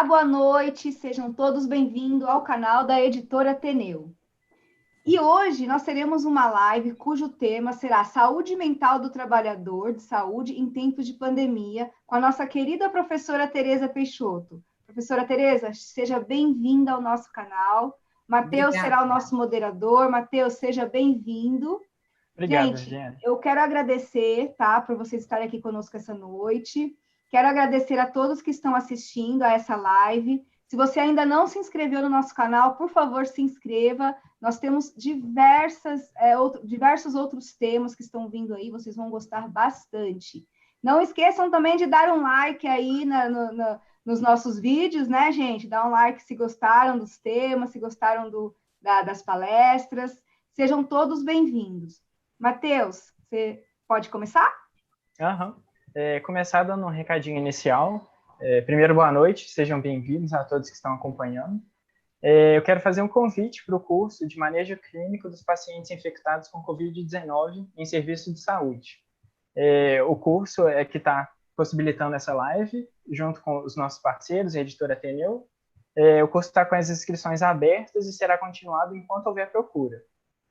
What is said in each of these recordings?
Boa noite, sejam todos bem-vindos ao canal da Editora Ateneu. E hoje nós teremos uma live cujo tema será Saúde Mental do Trabalhador de Saúde em Tempos de Pandemia, com a nossa querida professora Tereza Peixoto. Professora Tereza, seja bem-vinda ao nosso canal. Matheus será o nosso moderador. Matheus, seja bem-vindo. Obrigado, Gente, Giane. eu quero agradecer, tá, por vocês estarem aqui conosco essa noite. Quero agradecer a todos que estão assistindo a essa live. Se você ainda não se inscreveu no nosso canal, por favor, se inscreva. Nós temos diversos outros temas que estão vindo aí, vocês vão gostar bastante. Não esqueçam também de dar um like aí nos nossos vídeos, né, gente? Dá um like se gostaram dos temas, se gostaram das palestras. Sejam todos bem-vindos. Matheus, você pode começar? Começar dando um recadinho inicial. Primeiro, boa noite, sejam bem-vindos a todos que estão acompanhando. Eu quero fazer um convite para o curso de manejo clínico dos pacientes infectados com Covid-19 em serviço de saúde. O curso é que está possibilitando essa live, junto com os nossos parceiros, a Editora Ateneu. O curso está com as inscrições abertas e será continuado enquanto houver procura.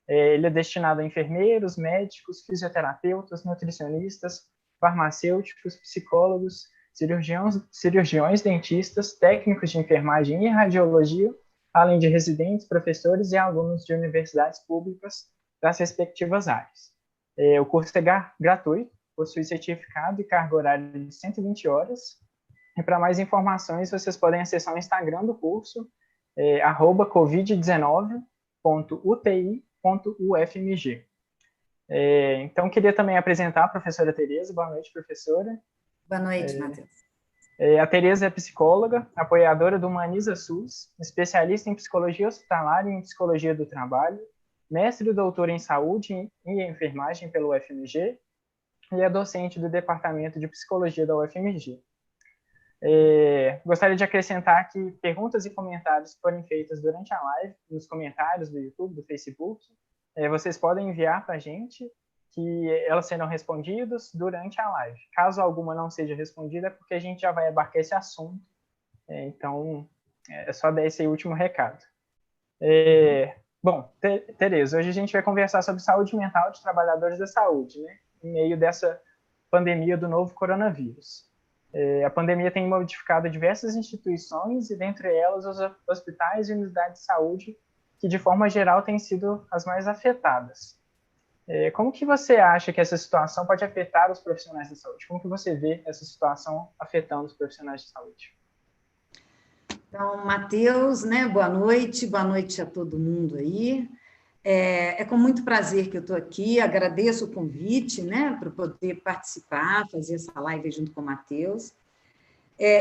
Ele é destinado a enfermeiros, médicos, fisioterapeutas, nutricionistas, farmacêuticos, psicólogos, cirurgiões, dentistas, técnicos de enfermagem e radiologia, além de residentes, professores e alunos de universidades públicas das respectivas áreas. O curso é gratuito, possui certificado e carga horária de 120 horas. E para mais informações, vocês podem acessar o Instagram do curso, @covid19.uti.ufmg. Então, queria também apresentar a professora Tereza. Boa noite, professora. Boa noite, Matheus. A Tereza é psicóloga, apoiadora do Humaniza SUS, especialista em psicologia hospitalar e em psicologia do trabalho, mestre e doutora em saúde e enfermagem pelo UFMG e é docente do Departamento de Psicologia da UFMG. Gostaria de acrescentar que perguntas e comentários forem feitas durante a live, nos comentários do YouTube, do Facebook. Vocês podem enviar para a gente, que elas serão respondidas durante a live. Caso alguma não seja respondida, é porque a gente já vai abarcar esse assunto. Então, é só dar esse último recado. Bom, Tereza, hoje a gente vai conversar sobre saúde mental de trabalhadores da saúde, né, em meio dessa pandemia do novo coronavírus. A pandemia tem modificado diversas instituições, e dentre elas os hospitais e unidades de saúde, que de forma geral têm sido as mais afetadas. Como que você acha que essa situação pode afetar os profissionais da saúde? Como que você vê essa situação afetando os profissionais de saúde? Então, Matheus, né, boa noite a todo mundo aí. É com muito prazer que eu estou aqui, agradeço o convite, né, para poder participar, fazer essa live junto com o Matheus.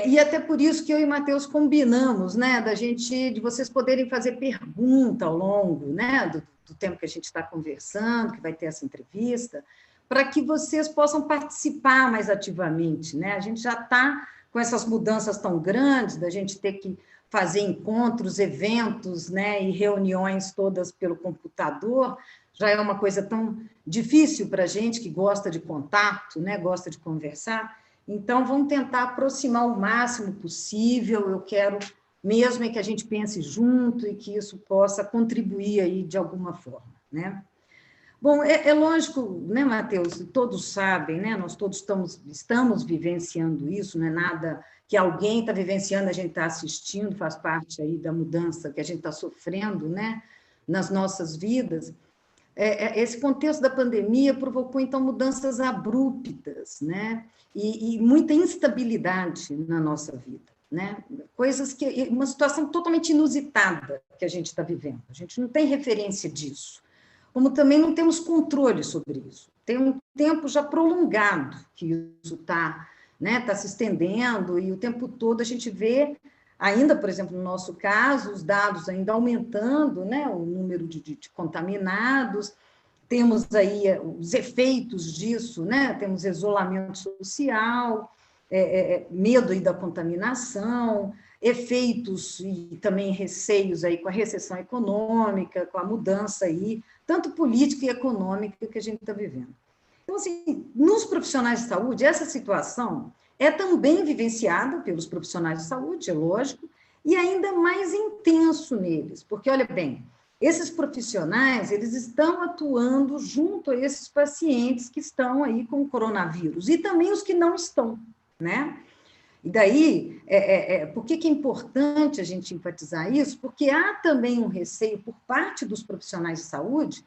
E até por isso que eu e o Matheus combinamos, né, de vocês poderem fazer pergunta ao longo, né, do tempo que a gente está conversando, que vai ter essa entrevista, para que vocês possam participar mais ativamente, né? A gente já está com essas mudanças tão grandes, da gente ter que fazer encontros, eventos, né, e reuniões todas pelo computador, já é uma coisa tão difícil para a gente que gosta de contato, né, gosta de conversar. Então, vamos tentar aproximar o máximo possível. Eu quero mesmo que a gente pense junto e que isso possa contribuir aí de alguma forma, né? Bom, é lógico, né, Matheus, todos sabem, né, nós todos estamos vivenciando isso, não é nada que alguém está vivenciando, a gente está assistindo, faz parte aí da mudança que a gente está sofrendo, né, nas nossas vidas. Esse contexto da pandemia provocou, então, mudanças abruptas, né, e muita instabilidade na nossa vida, né, uma situação totalmente inusitada que a gente está vivendo, a gente não tem referência disso, como também não temos controle sobre isso. Tem um tempo já prolongado que isso está, né, tá se estendendo, e o tempo todo a gente vê, ainda, por exemplo, no nosso caso, os dados ainda aumentando, né, o número de contaminados, temos aí os efeitos disso, né, temos isolamento social, medo aí da contaminação, efeitos e também receios aí com a recessão econômica, com a mudança aí, tanto política e econômica que a gente está vivendo. Então, assim, nos profissionais de saúde, essa situação, é também vivenciada pelos profissionais de saúde, é lógico, e ainda mais intenso neles, porque, olha bem, esses profissionais, eles estão atuando junto a esses pacientes que estão aí com o coronavírus, e também os que não estão, né? E daí, por que é importante a gente enfatizar isso? Porque há também um receio por parte dos profissionais de saúde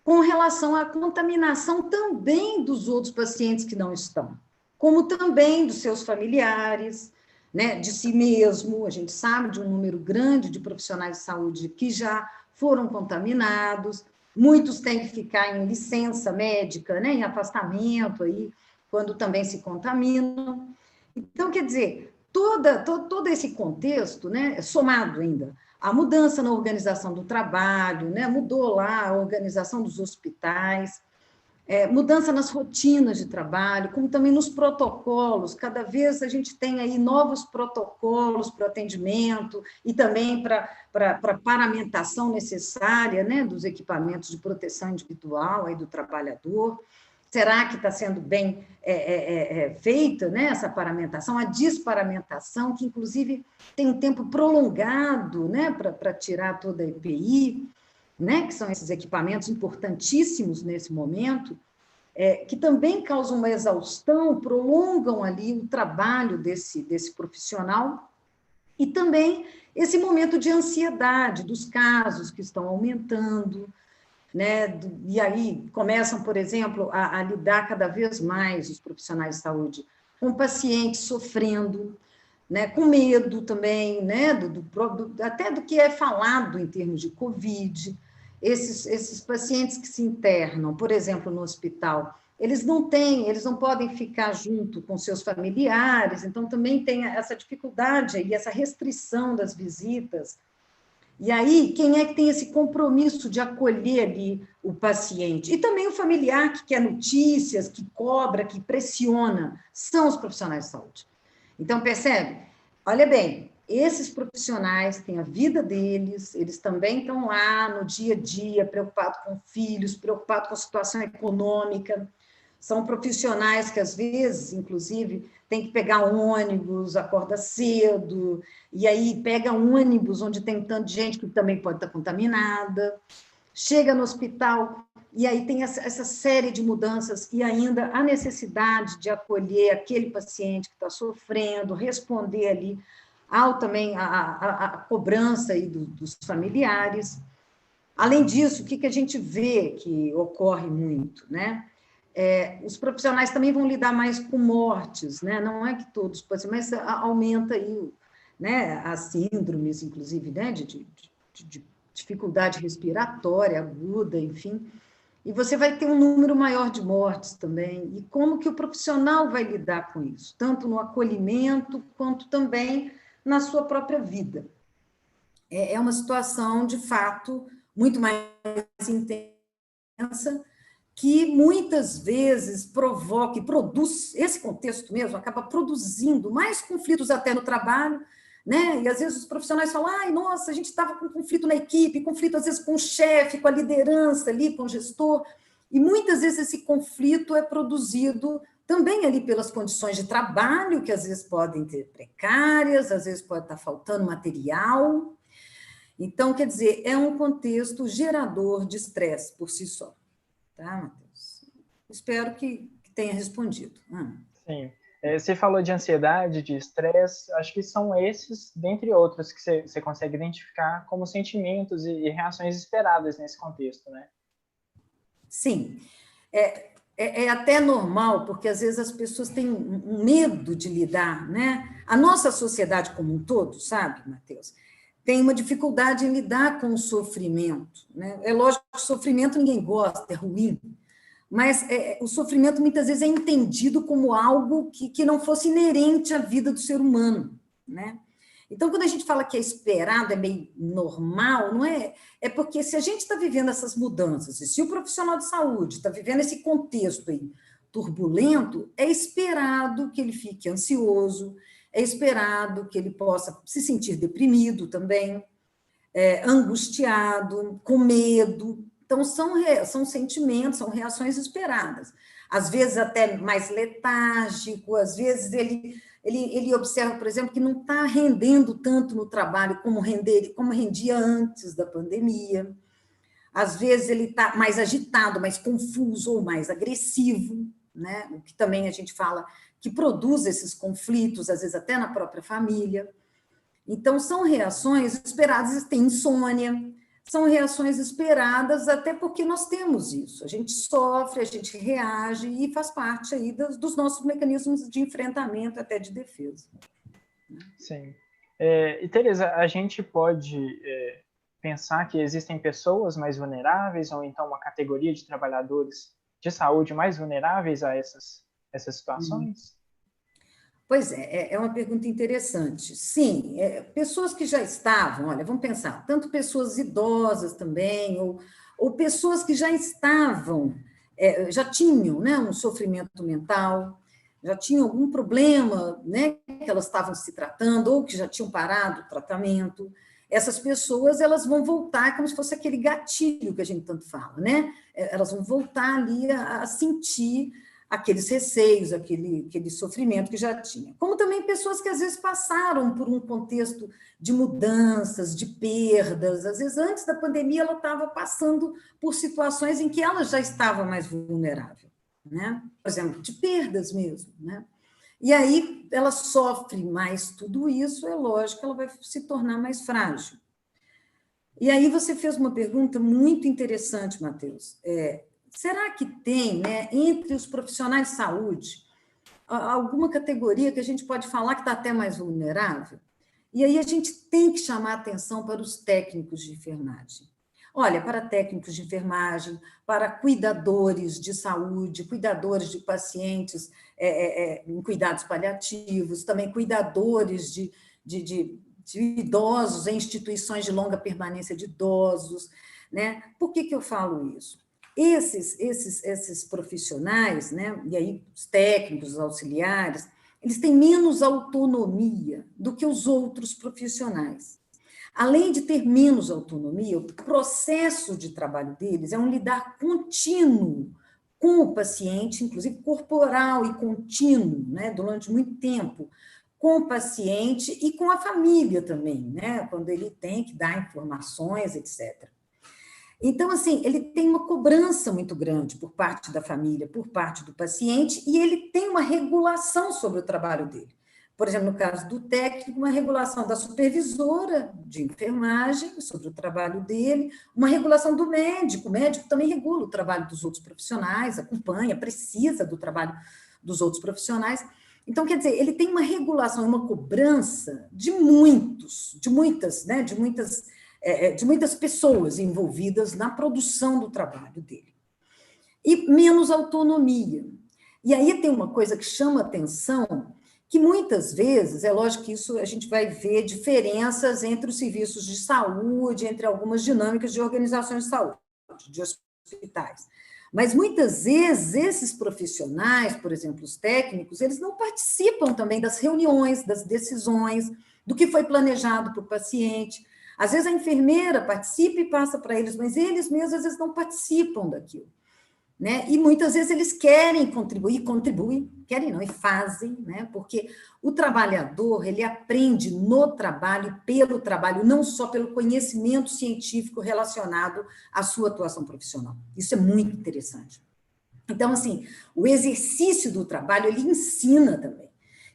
com relação à contaminação também dos outros pacientes que não estão, como também dos seus familiares, né, de si mesmo. A gente sabe de um número grande de profissionais de saúde que já foram contaminados, muitos têm que ficar em licença médica, né, em afastamento aí, quando também se contaminam. Então, quer dizer, todo esse contexto, né, somado ainda à mudança na organização do trabalho, né, mudou lá a organização dos hospitais, mudança nas rotinas de trabalho, como também nos protocolos. Cada vez a gente tem aí novos protocolos para o atendimento e também para a paramentação necessária, né, dos equipamentos de proteção individual aí do trabalhador. Será que está sendo bem feita, né, essa paramentação, a desparamentação, que inclusive tem um tempo prolongado, né, para tirar toda a EPI, né, que são esses equipamentos importantíssimos nesse momento, que também causam uma exaustão, prolongam ali o trabalho desse profissional, e também esse momento de ansiedade dos casos que estão aumentando, né? E aí começam, por exemplo, a lidar cada vez mais os profissionais de saúde com pacientes sofrendo, né? Com medo também, né? Até do que é falado em termos de Covid. Esses pacientes que se internam, por exemplo, no hospital, eles não podem ficar junto com seus familiares, então também tem essa dificuldade e essa restrição das visitas. E aí, quem é que tem esse compromisso de acolher ali o paciente? E também o familiar que quer notícias, que cobra, que pressiona, são os profissionais de saúde. Então, percebe? Olha bem, esses profissionais têm a vida deles, eles também estão lá no dia a dia, preocupados com filhos, preocupados com a situação econômica. São profissionais que, às vezes, inclusive, tem que pegar ônibus, acorda cedo, e aí pega ônibus onde tem tanta gente que também pode estar contaminada, chega no hospital, e aí tem essa série de mudanças, e ainda a necessidade de acolher aquele paciente que está sofrendo, responder ali ao também a cobrança aí dos familiares. Além disso, o que a gente vê que ocorre muito, né? Os profissionais também vão lidar mais com mortes, né? Não é que todos, mas aumenta aí, né, as síndromes, inclusive, né, de dificuldade respiratória aguda, enfim, e você vai ter um número maior de mortes também, e como que o profissional vai lidar com isso, tanto no acolhimento, quanto também na sua própria vida. É uma situação, de fato, muito mais intensa, que muitas vezes provoca e produz, esse contexto mesmo, acaba produzindo mais conflitos até no trabalho, né? E às vezes os profissionais falam, ai, nossa, a gente estava com conflito na equipe, conflito às vezes com o chefe, com a liderança ali, com o gestor, e muitas vezes esse conflito é produzido também ali pelas condições de trabalho, que às vezes podem ser precárias, às vezes pode estar faltando material. Então, quer dizer, é um contexto gerador de estresse por si só. Tá, Matheus? Espero que tenha respondido. Sim. Você falou de ansiedade, de estresse, acho que são esses, dentre outros, que você consegue identificar como sentimentos e reações esperadas nesse contexto, né? Sim. É até normal, porque às vezes as pessoas têm um medo de lidar, né? A nossa sociedade como um todo, sabe, Matheus, tem uma dificuldade em lidar com o sofrimento, né? É lógico que o sofrimento ninguém gosta, é ruim, mas o sofrimento muitas vezes é entendido como algo que não fosse inerente à vida do ser humano, né? Então, quando a gente fala que é esperado, é meio normal, não é? É porque se a gente está vivendo essas mudanças, e se o profissional de saúde está vivendo esse contexto aí turbulento, é esperado que ele fique ansioso, é esperado que ele possa se sentir deprimido também, angustiado, com medo, Então, são sentimentos, são reações esperadas. Às vezes até mais letárgico, às vezes ele observa, por exemplo, que não está rendendo tanto no trabalho como rendia antes da pandemia. Às vezes ele está mais agitado, mais confuso ou mais agressivo, né? O que também a gente fala que produz esses conflitos, às vezes até na própria família. Então, são reações esperadas, tem insônia, são reações esperadas até porque nós temos isso. A gente sofre, a gente reage e faz parte aí dos nossos mecanismos de enfrentamento, até de defesa. Sim. E, Tereza, a gente pode pensar que existem pessoas mais vulneráveis ou então uma categoria de trabalhadores de saúde mais vulneráveis a essas situações? Pois é uma pergunta interessante. Sim, pessoas que já estavam, olha, vamos pensar, tanto pessoas idosas também, ou pessoas que já estavam, já tinham, né, um sofrimento mental, já tinham algum problema, né, que elas estavam se tratando, ou que já tinham parado o tratamento. Essas pessoas, elas vão voltar como se fosse aquele gatilho que a gente tanto fala, né? Elas vão voltar ali a sentir aqueles receios, aquele sofrimento que já tinha. Como também pessoas que às vezes passaram por um contexto de mudanças, de perdas, às vezes antes da pandemia ela estava passando por situações em que ela já estava mais vulnerável, né? Por exemplo, de perdas mesmo, né? E aí ela sofre mais tudo isso, é lógico que ela vai se tornar mais frágil. E aí você fez uma pergunta muito interessante, Matheus. Será que tem, né, entre os profissionais de saúde, alguma categoria que a gente pode falar que está até mais vulnerável? E aí a gente tem que chamar atenção para os técnicos de enfermagem. Olha, para técnicos de enfermagem, para cuidadores de saúde, cuidadores de pacientes em cuidados paliativos, também cuidadores de idosos em instituições de longa permanência de idosos, né? Por que eu falo isso? Esses profissionais, né, e aí os técnicos, os auxiliares, eles têm menos autonomia do que os outros profissionais. Além de ter menos autonomia, o processo de trabalho deles é um lidar contínuo com o paciente, inclusive corporal e contínuo, né, durante muito tempo, com o paciente e com a família também, né, quando ele tem que dar informações, etc. Então, assim, ele tem uma cobrança muito grande por parte da família, por parte do paciente, e ele tem uma regulação sobre o trabalho dele. Por exemplo, no caso do técnico, uma regulação da supervisora de enfermagem sobre o trabalho dele, uma regulação do médico. O médico também regula o trabalho dos outros profissionais, acompanha, precisa do trabalho dos outros profissionais. Então, quer dizer, ele tem uma regulação, uma cobrança de muitas pessoas envolvidas na produção do trabalho dele. E menos autonomia. E aí tem uma coisa que chama atenção, que muitas vezes, é lógico que isso a gente vai ver diferenças entre os serviços de saúde, entre algumas dinâmicas de organizações de saúde, de hospitais. Mas muitas vezes esses profissionais, por exemplo, os técnicos, eles não participam também das reuniões, das decisões, do que foi planejado para o paciente. Às vezes a enfermeira participa e passa para eles, mas eles mesmos às vezes não participam daquilo, né? E muitas vezes eles querem contribuem, querem não, e fazem, né? Porque o trabalhador, ele aprende no trabalho, pelo trabalho, não só pelo conhecimento científico relacionado à sua atuação profissional. Isso é muito interessante. Então, assim, o exercício do trabalho, ele ensina também.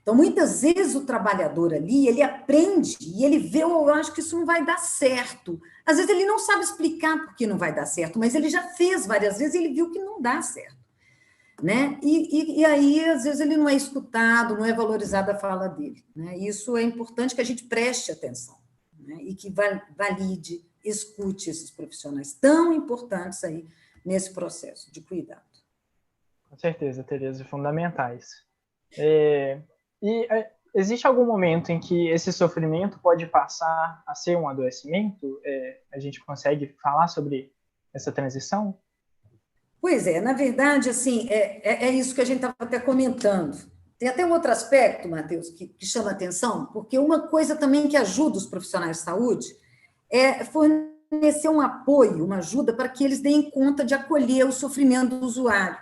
Então, muitas vezes o trabalhador ali, ele aprende e ele vê, eu acho que isso não vai dar certo. Às vezes ele não sabe explicar por que não vai dar certo, mas ele já fez várias vezes e ele viu que não dá certo, né? E aí, às vezes, ele não é escutado, não é valorizada a fala dele, né? Isso é importante que a gente preste atenção, né? E que valide, escute esses profissionais tão importantes aí nesse processo de cuidado. Com certeza, Tereza, fundamentais. Existe algum momento em que esse sofrimento pode passar a ser um adoecimento? A gente consegue falar sobre essa transição? Pois é, na verdade, assim, é isso que a gente estava até comentando. Tem até um outro aspecto, Matheus, que chama atenção, porque uma coisa também que ajuda os profissionais de saúde é fornecer fornecer um apoio, uma ajuda para que eles deem conta de acolher o sofrimento do usuário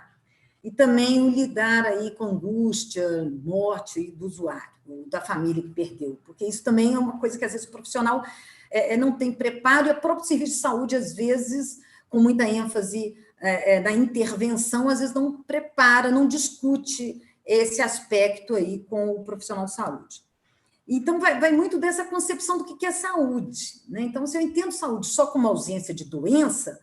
e também o lidar aí com angústia, morte do usuário, da família que perdeu, porque isso também é uma coisa que às vezes o profissional não tem preparo, e o próprio serviço de saúde, às vezes, com muita ênfase na intervenção, às vezes não prepara, não discute esse aspecto aí com o profissional de saúde. Então, vai muito dessa concepção do que é saúde, né? Então, se eu entendo saúde só como ausência de doença,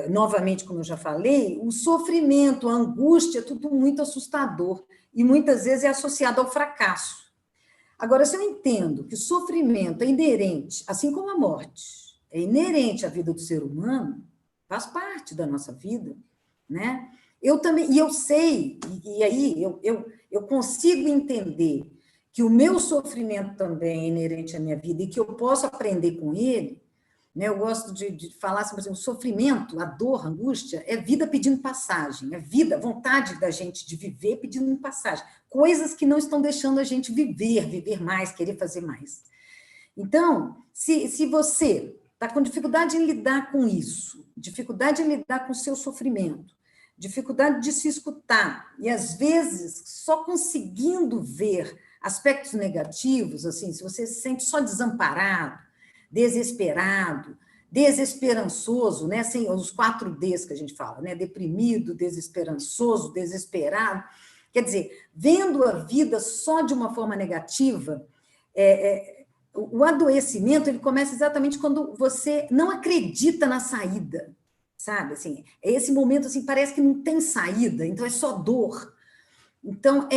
novamente, como eu já falei, o sofrimento, a angústia, é tudo muito assustador e muitas vezes é associado ao fracasso. Agora, se eu entendo que o sofrimento é inerente, assim como a morte, é inerente à vida do ser humano, faz parte da nossa vida, né? Eu também, e eu sei, e aí eu consigo entender que o meu sofrimento também é inerente à minha vida e que eu posso aprender com ele, né? Eu gosto de falar assim, por exemplo, o sofrimento, a dor, a angústia, é vida pedindo passagem, é vida, vontade da gente de viver pedindo passagem, coisas que não estão deixando a gente viver mais, querer fazer mais. Então, se você está com dificuldade em lidar com isso, dificuldade em lidar com o seu sofrimento, dificuldade de se escutar, e às vezes só conseguindo ver aspectos negativos, assim, se você se sente só desamparado, desesperado, desesperançoso, né? Assim, os 4Ds que a gente fala, né? Deprimido, desesperançoso, desesperado. Quer dizer, vendo a vida só de uma forma negativa, o adoecimento ele começa exatamente quando você não acredita na saída, sabe? Assim, é esse momento assim, parece que não tem saída, então é só dor. Então,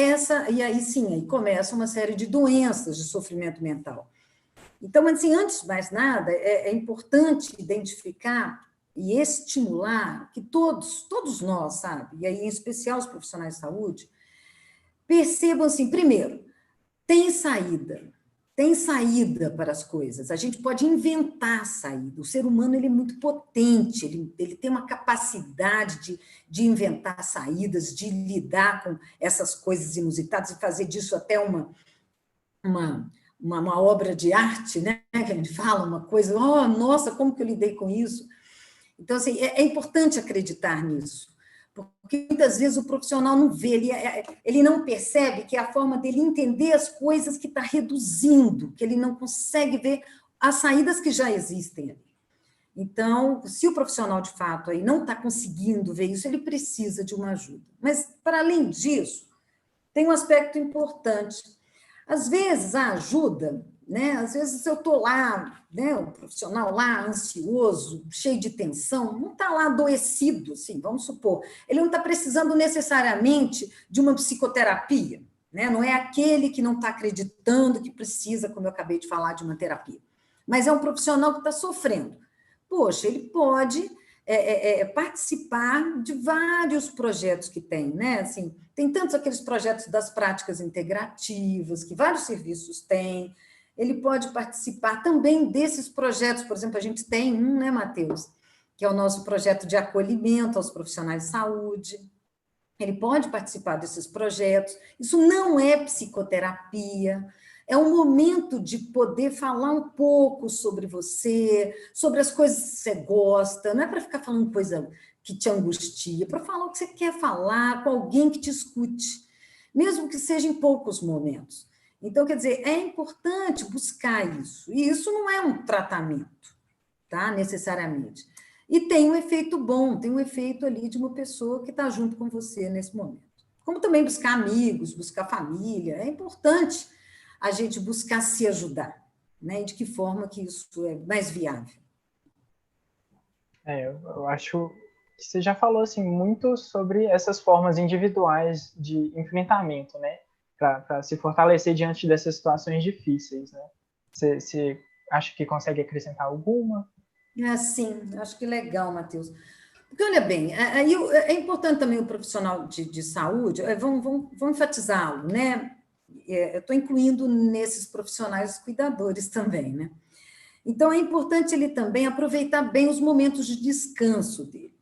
e aí sim, aí começa uma série de doenças de sofrimento mental. Então, assim, antes de mais nada, é importante identificar e estimular que todos nós, sabe, e aí em especial os profissionais de saúde, percebam assim, primeiro, tem saída para as coisas, a gente pode inventar saída, o ser humano ele é muito potente, ele tem uma capacidade de inventar saídas, de lidar com essas coisas inusitadas e fazer disso até uma obra de arte, né? Que a gente fala, uma coisa, oh, nossa, como que eu lidei com isso? Então, assim, é importante acreditar nisso, porque muitas vezes o profissional não vê, ele não percebe que é a forma dele entender as coisas que está reduzindo, que ele não consegue ver as saídas que já existem ali. Então, se o profissional, de fato, aí não está conseguindo ver isso, ele precisa de uma ajuda. Mas, para além disso, tem um aspecto importante. Às vezes, a ajuda, né? Às vezes eu estou lá, né? O profissional lá, ansioso, cheio de tensão, não está lá adoecido, assim, vamos supor. Ele não está precisando necessariamente de uma psicoterapia, né? Não é aquele que não está acreditando que precisa, como eu acabei de falar, de uma terapia. Mas é um profissional que está sofrendo. Poxa, ele pode participar de vários projetos que tem, né? Assim, tem tantos aqueles projetos das práticas integrativas, que vários serviços têm. Ele pode participar também desses projetos, por exemplo, a gente tem um, né, Matheus, que é o nosso projeto de acolhimento aos profissionais de saúde. Ele pode participar desses projetos. Isso não é psicoterapia, é um momento de poder falar um pouco sobre você, sobre as coisas que você gosta, não é para ficar falando coisa que te angustia, é para falar o que você quer falar com alguém que te escute, mesmo que seja em poucos momentos. Então, quer dizer, é importante buscar isso, e isso não é um tratamento, tá? Necessariamente. E tem um efeito bom, tem um efeito ali de uma pessoa que está junto com você nesse momento. Como também buscar amigos, buscar família, é importante a gente buscar se ajudar, né? E de que forma que isso é mais viável. Eu acho que você já falou assim, muito sobre essas formas individuais de enfrentamento, né? Para se fortalecer diante dessas situações difíceis, né? Você acha que consegue acrescentar alguma? Sim, acho que legal, Matheus. Porque, olha bem, aí é importante também o profissional de saúde, vamos enfatizá-lo, né? Eu estou incluindo nesses profissionais cuidadores também, né? Então, é importante ele também aproveitar bem os momentos de descanso dele.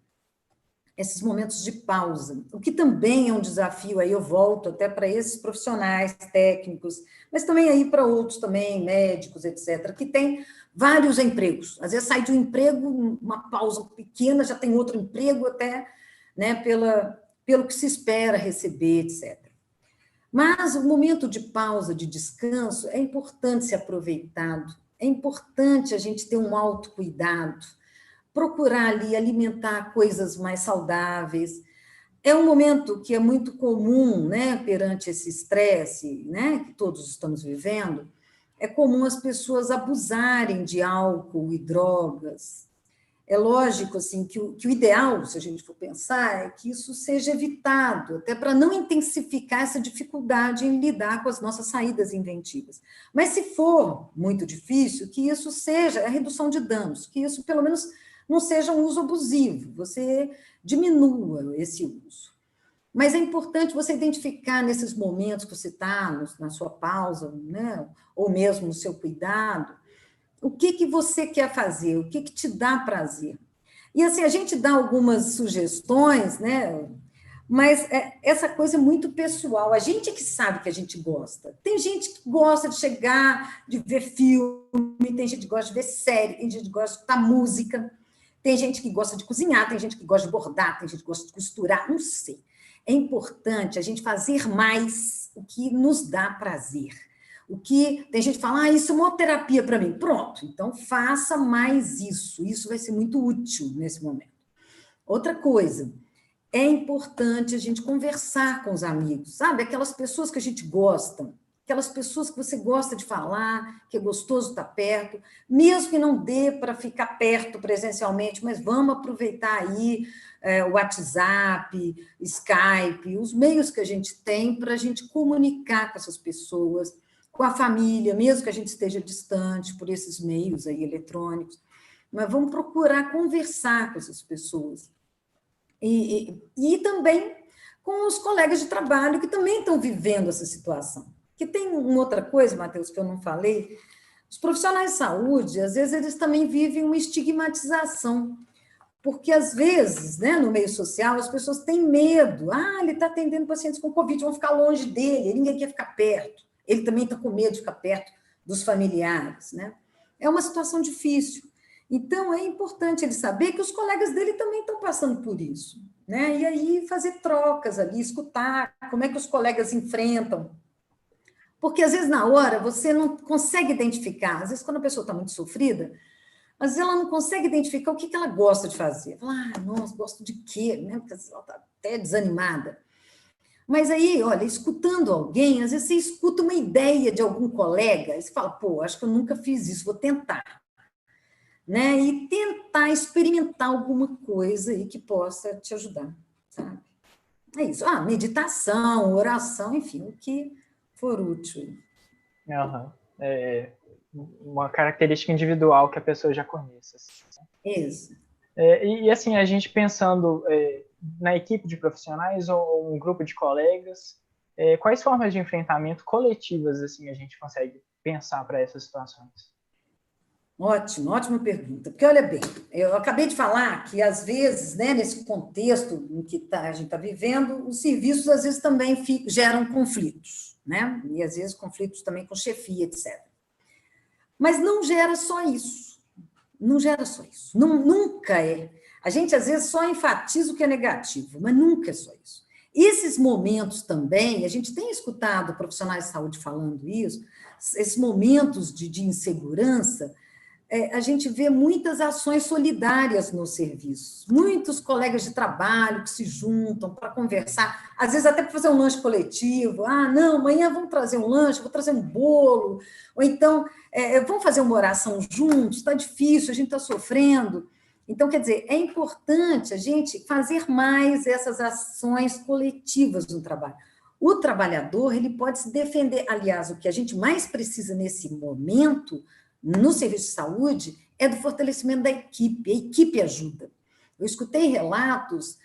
esses momentos de pausa, o que também é um desafio, aí eu volto até para esses profissionais técnicos, mas também aí para outros também, médicos, etc., que têm vários empregos. Às vezes sai de um emprego, uma pausa pequena, já tem outro emprego até, né, pelo que se espera receber, etc. Mas o momento de pausa, de descanso, é importante ser aproveitado, é importante a gente ter um autocuidado, procurar ali alimentar coisas mais saudáveis. É um momento que é muito comum, né, perante esse estresse, né, que todos estamos vivendo, é comum as pessoas abusarem de álcool e drogas. É lógico assim que o ideal, se a gente for pensar, é que isso seja evitado, até para não intensificar essa dificuldade em lidar com as nossas saídas inventivas. Mas se for muito difícil, que isso seja a redução de danos, que isso pelo menos não seja um uso abusivo, você diminua esse uso. Mas é importante você identificar nesses momentos que você está, na sua pausa, né, ou mesmo no seu cuidado, o que você quer fazer, o que te dá prazer. E assim, a gente dá algumas sugestões, né? Mas essa coisa é muito pessoal. A gente é que sabe que a gente gosta. Tem gente que gosta de chegar, de ver filme, tem gente que gosta de ver série, tem gente que gosta de escutar música, tem gente que gosta de cozinhar, tem gente que gosta de bordar, tem gente que gosta de costurar, não sei. É importante a gente fazer mais o que nos dá prazer. O que tem gente que fala, isso é uma terapia para mim. Pronto, então faça mais isso. Isso vai ser muito útil nesse momento. Outra coisa, é importante a gente conversar com os amigos, sabe? Aquelas pessoas que a gente gosta, aquelas pessoas que você gosta de falar, que é gostoso estar perto, mesmo que não dê para ficar perto presencialmente, mas vamos aproveitar aí o WhatsApp, Skype, os meios que a gente tem para a gente comunicar com essas pessoas, com a família, mesmo que a gente esteja distante por esses meios aí eletrônicos, mas vamos procurar conversar com essas pessoas. E também com os colegas de trabalho que também estão vivendo essa situação. Que tem uma outra coisa, Matheus, que eu não falei, os profissionais de saúde, às vezes, eles também vivem uma estigmatização, porque, às vezes, né, no meio social, as pessoas têm medo. Ele está atendendo pacientes com Covid, vão ficar longe dele, ninguém quer ficar perto. Ele também está com medo de ficar perto dos familiares, né? É uma situação difícil. Então, é importante ele saber que os colegas dele também estão passando por isso, né? E aí fazer trocas ali, escutar como é que os colegas enfrentam. Porque, às vezes, na hora, você não consegue identificar. Às vezes, quando a pessoa está muito sofrida, às vezes ela não consegue identificar o que ela gosta de fazer. Fala, nossa, gosto de quê? Né? Porque ela está até desanimada. Mas aí, olha, escutando alguém, às vezes você escuta uma ideia de algum colega, e você fala, pô, acho que eu nunca fiz isso, vou tentar. Né? E tentar experimentar alguma coisa aí que possa te ajudar, sabe? É isso. Meditação, oração, enfim, o que for útil. Uhum. É uma característica individual que a pessoa já conheça. Isso. E assim, a gente pensando na equipe de profissionais ou um grupo de colegas, quais formas de enfrentamento coletivas assim a gente consegue pensar para essas situações? Ótima pergunta. Porque, olha bem, eu acabei de falar que, às vezes, né, nesse contexto em que a gente está vivendo, os serviços, às vezes, também geram conflitos, né? E, às vezes, conflitos também com chefia, etc. Mas não gera só isso. Não gera só isso. Nunca é. A gente, às vezes, só enfatiza o que é negativo, mas nunca é só isso. Esses momentos também, a gente tem escutado profissionais de saúde falando isso, esses momentos de insegurança, a gente vê muitas ações solidárias nos serviços, muitos colegas de trabalho que se juntam para conversar, às vezes até para fazer um lanche coletivo, não, amanhã vamos trazer um lanche, vou trazer um bolo, ou então, vamos fazer uma oração juntos, está difícil, a gente está sofrendo. Então, quer dizer, é importante a gente fazer mais essas ações coletivas no trabalho. O trabalhador, ele pode se defender, aliás, o que a gente mais precisa nesse momento no serviço de saúde é do fortalecimento da equipe, a equipe ajuda. Eu escutei relatos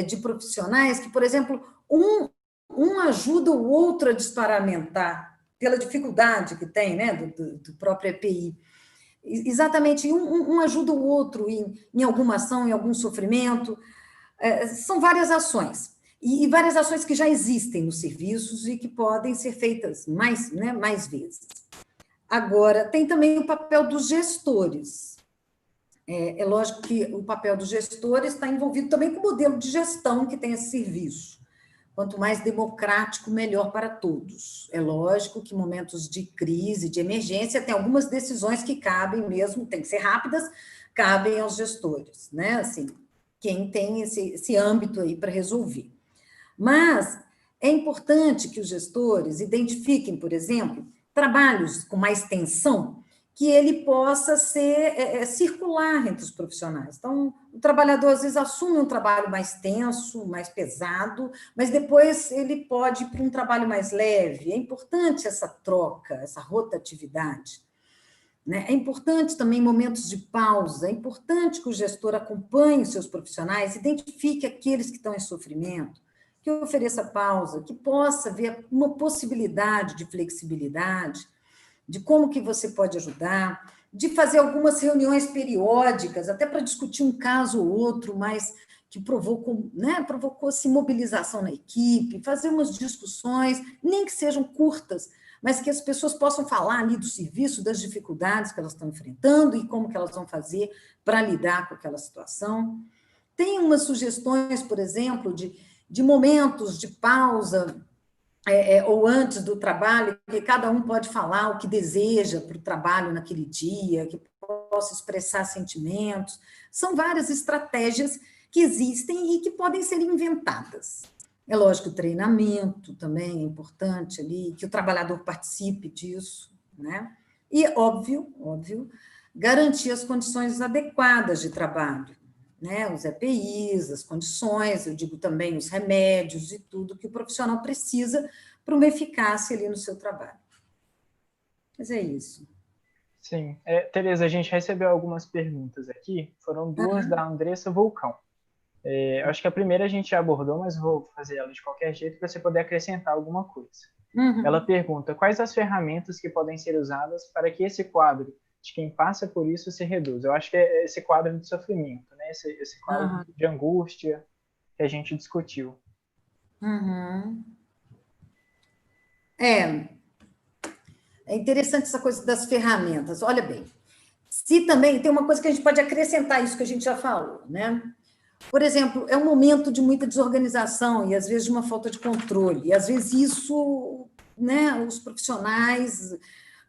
de profissionais que, por exemplo, um ajuda o outro a desparamentar, pela dificuldade que tem, né, do próprio EPI. Exatamente, um ajuda o outro em alguma ação, em algum sofrimento. São várias ações, e várias ações que já existem nos serviços e que podem ser feitas mais, né, mais vezes. Agora, tem também o papel dos gestores. É lógico que o papel dos gestores está envolvido também com o modelo de gestão que tem esse serviço. Quanto mais democrático, melhor para todos. É lógico que em momentos de crise, de emergência, tem algumas decisões que cabem mesmo, tem que ser rápidas, cabem aos gestores, né? Assim, quem tem esse âmbito aí para resolver. Mas é importante que os gestores identifiquem, por exemplo, trabalhos com mais tensão, que ele possa ser circular entre os profissionais. Então, o trabalhador, às vezes, assume um trabalho mais tenso, mais pesado, mas depois ele pode ir para um trabalho mais leve. É importante essa troca, essa rotatividade, né? É importante também momentos de pausa, é importante que o gestor acompanhe os seus profissionais, identifique aqueles que estão em sofrimento, que ofereça pausa, que possa ver uma possibilidade de flexibilidade, de como que você pode ajudar, de fazer algumas reuniões periódicas, até para discutir um caso ou outro, mas que provocou assim, mobilização na equipe, fazer umas discussões, nem que sejam curtas, mas que as pessoas possam falar ali do serviço, das dificuldades que elas estão enfrentando e como que elas vão fazer para lidar com aquela situação. Tem umas sugestões, por exemplo, de momentos de pausa, ou antes do trabalho, que cada um pode falar o que deseja para o trabalho naquele dia, que possa expressar sentimentos. São várias estratégias que existem e que podem ser inventadas. É lógico que o treinamento também é importante ali, que o trabalhador participe disso, né? E, óbvio, garantir as condições adequadas de trabalho, né? Os EPIs, as condições, eu digo também os remédios e tudo que o profissional precisa para uma eficácia ali no seu trabalho. Mas é isso. Sim. Tereza, a gente recebeu algumas perguntas aqui, foram duas da Andressa Vulcão. Acho que a primeira a gente já abordou, mas vou fazer ela de qualquer jeito para você poder acrescentar alguma coisa. Ela pergunta, quais as ferramentas que podem ser usadas para que esse quadro de quem passa por isso se reduza? Eu acho que é esse quadro de sofrimento, né? Esse quadro de angústia que a gente discutiu. É interessante essa coisa das ferramentas. Olha bem, se também tem uma coisa que a gente pode acrescentar isso que a gente já falou, né? Por exemplo, é um momento de muita desorganização e, às vezes, de uma falta de controle. E, às vezes, isso, né, os profissionais,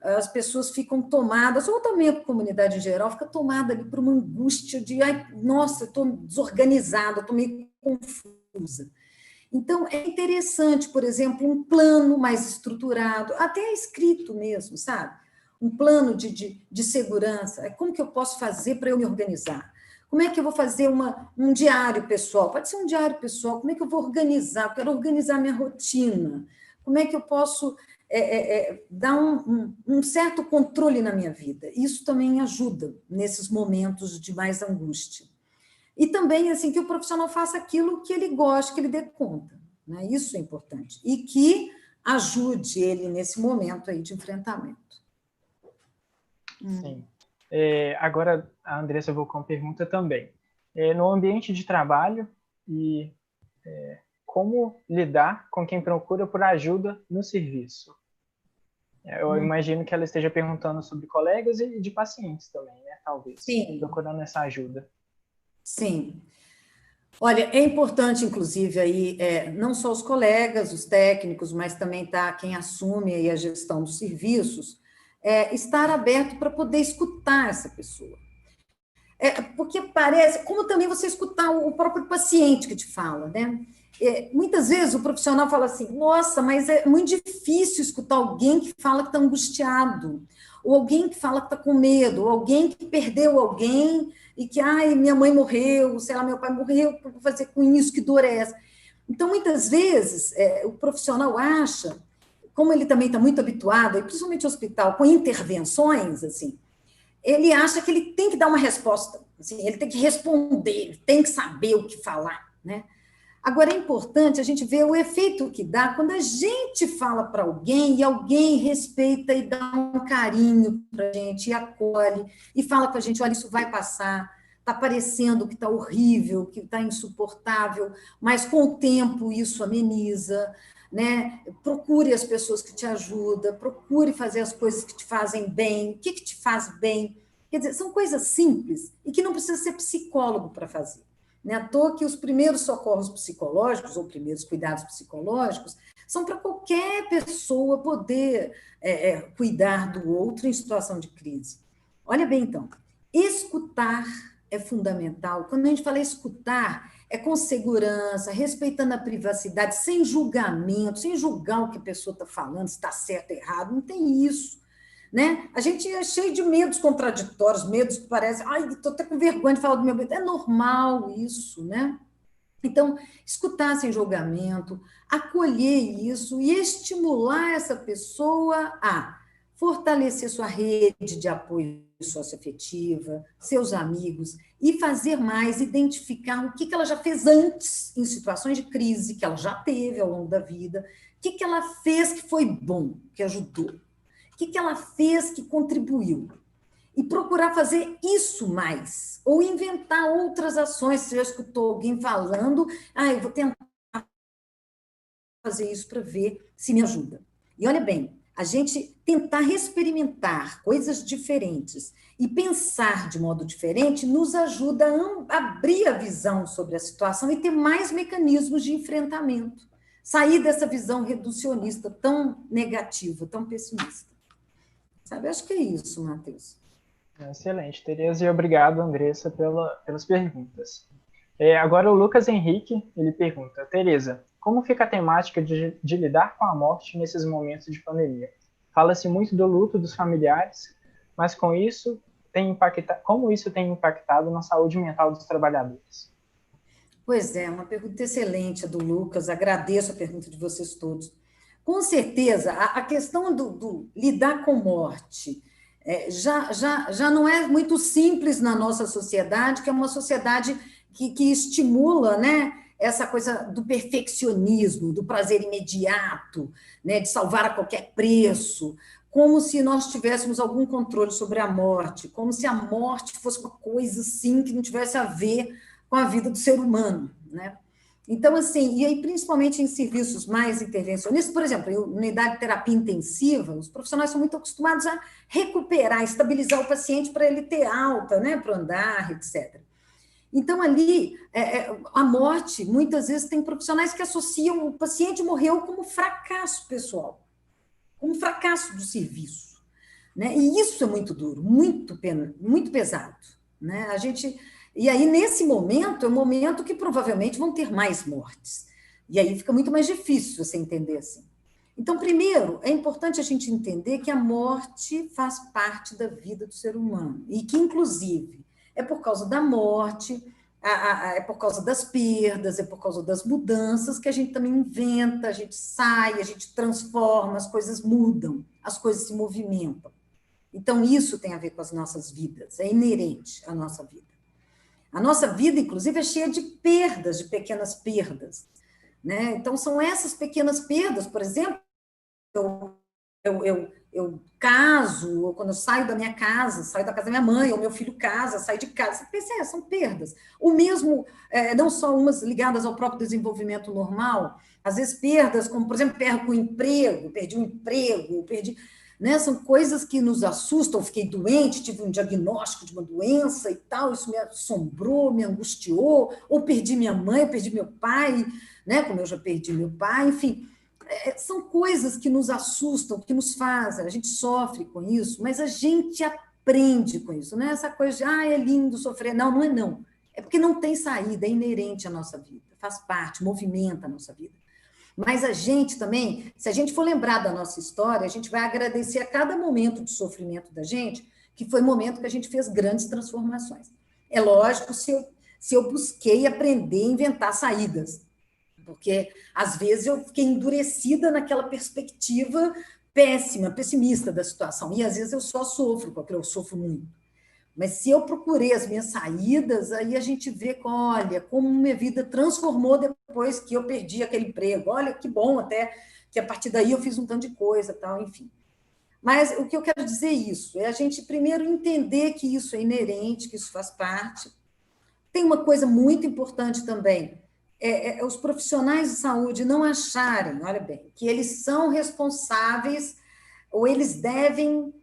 as pessoas ficam tomadas, ou também a comunidade em geral, fica tomada ali por uma angústia de, ai, nossa, eu estou desorganizada, estou meio confusa. Então, é interessante, por exemplo, um plano mais estruturado, até escrito mesmo, sabe? Um plano de segurança. Como que eu posso fazer para eu me organizar? Como é que eu vou fazer um diário pessoal? Pode ser um diário pessoal. Como é que eu vou organizar? Eu quero organizar minha rotina. Como é que eu posso dar um certo controle na minha vida? Isso também ajuda nesses momentos de mais angústia. E também, assim, que o profissional faça aquilo que ele gosta, que ele dê conta, né? Isso é importante. E que ajude ele nesse momento aí de enfrentamento. Sim. Agora, a Andressa Vulcão pergunta também. No ambiente de trabalho, e como lidar com quem procura por ajuda no serviço? Eu imagino que ela esteja perguntando sobre colegas e de pacientes também, né? Talvez. Sim. Procurando essa ajuda. Sim. Olha, é importante, inclusive, aí, não só os colegas, os técnicos, mas também quem assume aí a gestão dos serviços, estar aberto para poder escutar essa pessoa. Porque parece, como também você escutar o próprio paciente que te fala, né? Muitas vezes o profissional fala assim, nossa, mas é muito difícil escutar alguém que fala que está angustiado, ou alguém que fala que está com medo, ou alguém que perdeu alguém e que, ai, minha mãe morreu, sei lá, meu pai morreu, o que eu vou fazer com isso, que dor é essa? Então, muitas vezes, o profissional acha, como ele também está muito habituado, e principalmente no hospital, com intervenções, assim, ele acha que ele tem que dar uma resposta, assim, ele tem que responder, ele tem que saber o que falar, né? Agora, é importante a gente ver o efeito que dá quando a gente fala para alguém e alguém respeita e dá um carinho para a gente, e acolhe, e fala com a gente, olha, isso vai passar, está parecendo que está horrível, que está insuportável, mas com o tempo isso ameniza, né? Procure as pessoas que te ajudam, procure fazer as coisas que te fazem bem, o que te faz bem. Quer dizer, são coisas simples e que não precisa ser psicólogo para fazer. Não é à toa que os primeiros socorros psicológicos ou primeiros cuidados psicológicos são para qualquer pessoa poder cuidar do outro em situação de crise. Olha bem, então, escutar é fundamental. Quando a gente fala escutar, é com segurança, respeitando a privacidade, sem julgamento, sem julgar o que a pessoa está falando, se está certo ou errado, não tem isso. Né? A gente é cheio de medos contraditórios, medos que parecem, ai, estou até com vergonha de falar do meu medo. É normal isso, né? Então, escutar sem julgamento, acolher isso e estimular essa pessoa a fortalecer sua rede de apoio socioafetiva, seus amigos, e fazer mais, identificar o que ela já fez antes, em situações de crise, que ela já teve ao longo da vida, o que ela fez que foi bom, que ajudou, o que ela fez que contribuiu. E procurar fazer isso mais, ou inventar outras ações. Você já escutou alguém falando, eu vou tentar fazer isso para ver se me ajuda. E olha bem, a gente tentar experimentar coisas diferentes e pensar de modo diferente nos ajuda a abrir a visão sobre a situação e ter mais mecanismos de enfrentamento. Sair dessa visão reducionista tão negativa, tão pessimista. Sabe? Acho que é isso, Matheus. Excelente, Tereza, e obrigado, Andressa, pelas perguntas. Agora o Lucas Henrique, ele pergunta, Tereza, como fica a temática de lidar com a morte nesses momentos de pandemia? Fala-se muito do luto dos familiares, mas como isso tem impactado na saúde mental dos trabalhadores? Pois é, uma pergunta excelente a do Lucas, agradeço a pergunta de vocês todos. Com certeza, a questão do lidar com morte já não é muito simples na nossa sociedade, que é uma sociedade que estimula, né, essa coisa do perfeccionismo, do prazer imediato, né, de salvar a qualquer preço, como se nós tivéssemos algum controle sobre a morte, como se a morte fosse uma coisa, assim, que não tivesse a ver com a vida do ser humano, né? Então, assim, e aí, principalmente em serviços mais intervencionistas, por exemplo, em unidade de terapia intensiva, os profissionais são muito acostumados a recuperar, estabilizar o paciente para ele ter alta, né, para andar, etc. Então, ali, a morte, muitas vezes, tem profissionais que associam o paciente morreu como fracasso pessoal, como fracasso do serviço, né? E isso é muito duro, muito pesado, né? E aí, nesse momento, é um momento que provavelmente vão ter mais mortes. E aí fica muito mais difícil você entender assim. Então, primeiro, é importante a gente entender que a morte faz parte da vida do ser humano. E que, inclusive, é por causa da morte, é por causa das perdas, é por causa das mudanças que a gente também inventa, a gente sai, a gente transforma, as coisas mudam, as coisas se movimentam. Então, isso tem a ver com as nossas vidas, é inerente à nossa vida. A nossa vida, inclusive, é cheia de perdas, de pequenas perdas, né? Então, são essas pequenas perdas, por exemplo, eu caso, ou quando eu saio da minha casa, saio da casa da minha mãe, ou meu filho casa, sai de casa, são perdas. O mesmo, não só umas ligadas ao próprio desenvolvimento normal, às vezes perdas, como, por exemplo, perco o emprego, perdi um emprego, né? São coisas que nos assustam. Fiquei doente, tive um diagnóstico de uma doença e tal, isso me assombrou, me angustiou, ou perdi minha mãe, ou perdi meu pai, né? Como eu já perdi meu pai, enfim, são coisas que nos assustam, que nos fazem, a gente sofre com isso, mas a gente aprende com isso, não é essa coisa de, é lindo sofrer, não é não, é porque não tem saída, é inerente à nossa vida, faz parte, movimenta a nossa vida. Mas a gente também, se a gente for lembrar da nossa história, a gente vai agradecer a cada momento de sofrimento da gente, que foi momento que a gente fez grandes transformações. É lógico, se eu busquei aprender a inventar saídas, porque às vezes eu fiquei endurecida naquela perspectiva péssima, pessimista da situação, e às vezes eu só sofro com aquilo, eu sofro muito. Mas se eu procurei as minhas saídas, aí a gente vê que, olha, como minha vida transformou depois que eu perdi aquele emprego. Olha, que bom até, que a partir daí eu fiz um tanto de coisa, tal, enfim. Mas o que eu quero dizer é isso, é a gente primeiro entender que isso é inerente, que isso faz parte, Tem uma coisa muito importante também, os profissionais de saúde não acharem, olha bem, que eles são responsáveis ou eles devem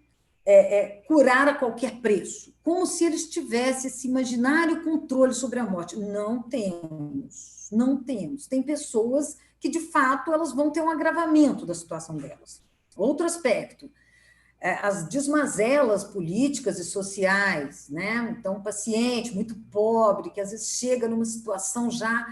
curar a qualquer preço, como se eles tivessem esse imaginário controle sobre a morte. Não temos, não temos. Tem pessoas que, de fato, elas vão ter um agravamento da situação delas. Outro aspecto, as desmazelas políticas e sociais, né? Então, um paciente muito pobre, que às vezes chega numa situação já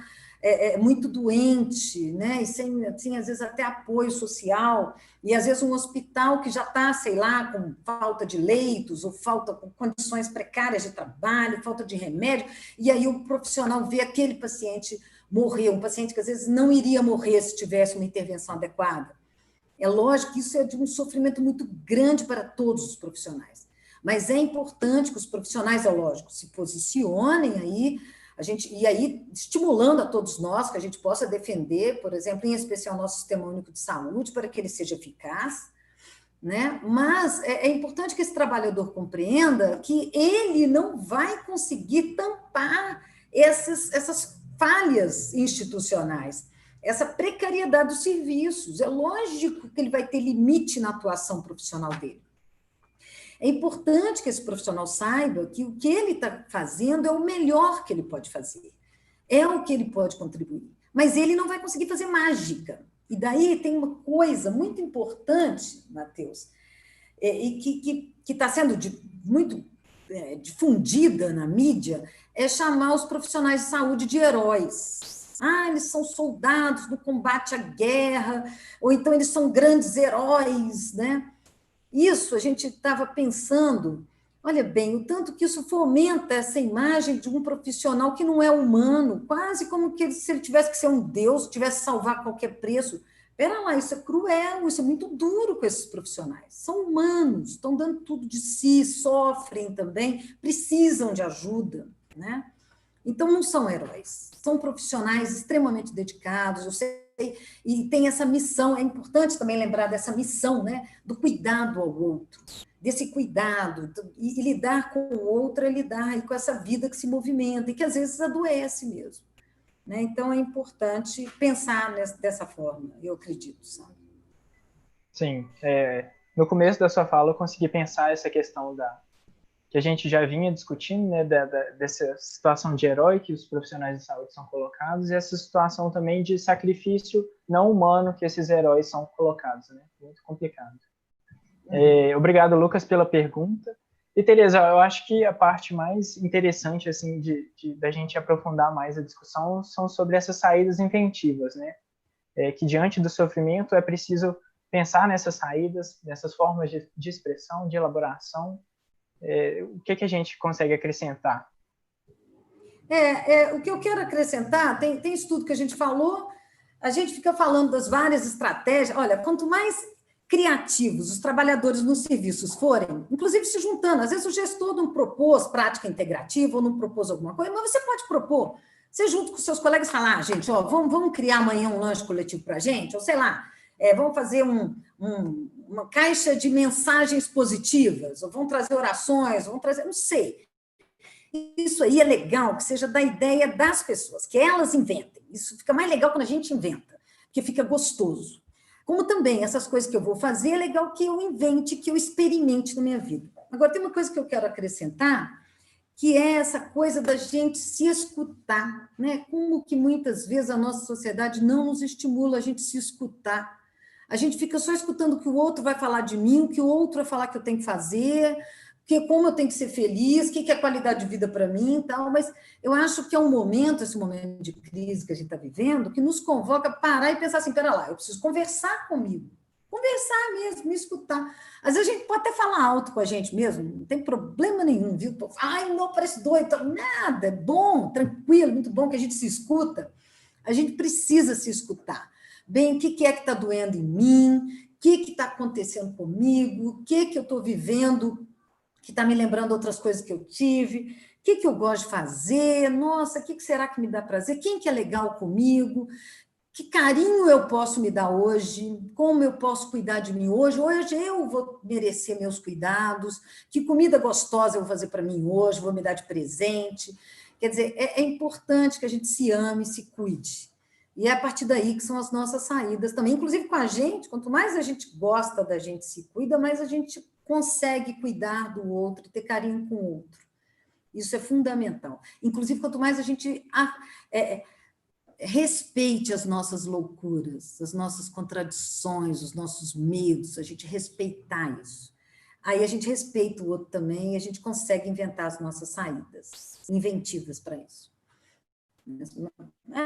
muito doente, né? E sem, assim, às vezes, até apoio social, e às vezes um hospital que já está, sei lá, com falta de leitos, ou falta com condições precárias de trabalho, falta de remédio, e aí o profissional vê aquele paciente morrer, um paciente que às vezes não iria morrer se tivesse uma intervenção adequada. É lógico que isso é de um sofrimento muito grande para todos os profissionais, mas é importante que os profissionais, é lógico, se posicionem aí, e aí estimulando a todos nós que a gente possa defender, por exemplo, em especial nosso Sistema Único de Saúde, para que ele seja eficaz, né? Mas é importante que esse trabalhador compreenda que ele não vai conseguir tampar essas falhas institucionais, essa precariedade dos serviços. É lógico que ele vai ter limite na atuação profissional dele. É importante que esse profissional saiba que o que ele está fazendo é o melhor que ele pode fazer, é o que ele pode contribuir, mas ele não vai conseguir fazer mágica. E daí tem uma coisa muito importante, Matheus, e que está sendo muito difundida na mídia, é chamar os profissionais de saúde de heróis. Ah, eles são soldados no combate à guerra, ou então eles são grandes heróis, né? Isso a gente estava pensando, olha bem, o tanto que isso fomenta essa imagem de um profissional que não é humano, quase como que se ele tivesse que ser um deus, tivesse que salvar a qualquer preço. Espera lá, isso é cruel, isso é muito duro com esses profissionais. São humanos, estão dando tudo de si, sofrem também, precisam de ajuda, né? Então, não são heróis, são profissionais extremamente dedicados, eu sei, e tem essa missão, é importante também lembrar dessa missão, né, do cuidado ao outro, desse cuidado, e lidar com o outro é lidar com essa vida que se movimenta, e que às vezes adoece mesmo. Né? Então, é importante pensar dessa forma, eu acredito, sabe? Sim, no começo da sua fala eu consegui pensar essa questão que a gente já vinha discutindo, né, dessa situação de herói que os profissionais de saúde são colocados, e essa situação também de sacrifício não humano que esses heróis são colocados, né? Muito complicado. Obrigado, Lucas, pela pergunta. E, Tereza, eu acho que a parte mais interessante, assim, da gente aprofundar mais a discussão são sobre essas saídas inventivas, né? Que diante do sofrimento é preciso pensar nessas saídas, nessas formas de expressão, de elaboração. O que a gente consegue acrescentar? O que eu quero acrescentar, tem estudo que a gente falou, a gente fica falando das várias estratégias. Olha, quanto mais criativos os trabalhadores nos serviços forem, inclusive se juntando, às vezes o gestor não propôs prática integrativa ou não propôs alguma coisa, mas você pode propor. Você junto com seus colegas falar, gente, ó, vamos criar amanhã um lanche coletivo para a gente, ou sei lá, vamos fazer uma caixa de mensagens positivas, ou vamos trazer orações, vamos trazer, não sei. Isso aí é legal, que seja da ideia das pessoas, que elas inventem. Isso fica mais legal quando a gente inventa, porque fica gostoso. Como também essas coisas que eu vou fazer, é legal que eu invente, que eu experimente na minha vida. Agora, tem uma coisa que eu quero acrescentar, que é essa coisa da gente se escutar, né? Como que muitas vezes a nossa sociedade não nos estimula a gente se escutar. A gente fica só escutando o que o outro vai falar de mim, o que o outro vai falar que eu tenho que fazer, como eu tenho que ser feliz, o que é qualidade de vida para mim e tal, mas eu acho que é esse momento de crise que a gente está vivendo, que nos convoca a parar e pensar assim, pera lá, eu preciso conversar comigo, conversar mesmo, me escutar. Às vezes a gente pode até falar alto com a gente mesmo, não tem problema nenhum, viu? Ai, não, parece doido, nada, é bom, tranquilo, muito bom que a gente se escuta. A gente precisa se escutar. Bem, o que é que está doendo em mim? O que está acontecendo comigo? O que eu estou vivendo que está me lembrando outras coisas que eu tive? O que eu gosto de fazer? Nossa, o que será que me dá prazer? Quem que é legal comigo? Que carinho eu posso me dar hoje? Como eu posso cuidar de mim hoje? Hoje eu vou merecer meus cuidados. Que comida gostosa eu vou fazer para mim hoje? Vou me dar de presente. Quer dizer, é importante que a gente se ame, se cuide. E é a partir daí que são as nossas saídas também, inclusive com a gente. Quanto mais a gente gosta da gente, se cuida, mais a gente consegue cuidar do outro, ter carinho com o outro. Isso é fundamental. Inclusive, quanto mais a gente respeite as nossas loucuras, as nossas contradições, os nossos medos, a gente respeitar isso. Aí a gente respeita o outro também e a gente consegue inventar as nossas saídas inventivas para isso.